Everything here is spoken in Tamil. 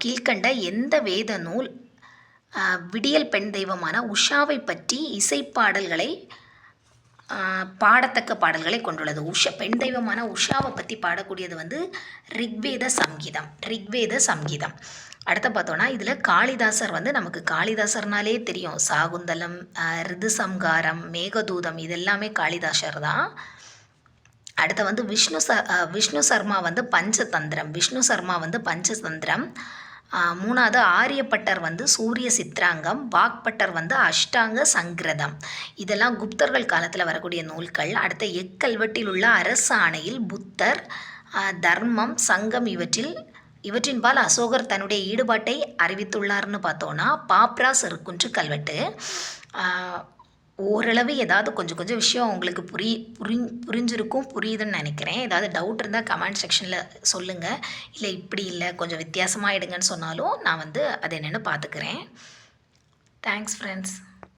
கீழ்கண்ட எந்த வேத நூல் விடியல் பெண் தெய்வமான உஷாவை பற்றி இசைப்பாடல்களை பாடத்தக்க பாடல்களை கொண்டுள்ளது? பெண் தெய்வமான உஷாவை பற்றி பாடக்கூடியது வந்து ரிக்வேத சங்கீதம். அடுத்து பார்த்தோன்னா இதில் காளிதாசர் வந்து நமக்கு காளிதாசர்னாலே தெரியும். சாகுந்தலம், ரிதுசம்காரம், மேகதூதம் இதெல்லாமே காளிதாசர் தான். அடுத்து வந்து விஷ்ணு சர்மா வந்து பஞ்சதந்திரம். மூணாவது ஆரியப்பட்டர் வந்து சூரிய சித்ராங்கம், வாக்பட்டர் வந்து அஷ்டாங்க சங்கிரதம். இதெல்லாம் குப்தர்கள் காலத்தில் வரக்கூடிய நூல்கள். அடுத்த எக்கல்வெட்டில் உள்ள அரசு ஆணையில் புத்தர், தர்மம், சங்கம் இவற்றின்பால் அசோகர் தன்னுடைய ஈடுபாட்டை அறிவித்துள்ளார்னு பார்த்தோன்னா பாப்ராஸ் இருக்குன்று கல்வெட்டு. ஓரளவு ஏதாவது கொஞ்சம் விஷயம் உங்களுக்கு புரியுதுன்னு நினைக்கிறேன். ஏதாவது டவுட் இருந்தால் கமெண்ட் செக்ஷனில் சொல்லுங்கள். இல்லை இப்படி இல்லை கொஞ்சம் வித்தியாசமாக எடுங்கன்னு சொன்னாலும் நான் வந்து அது என்னென்னு பார்த்துக்கிறேன். Thanks friends.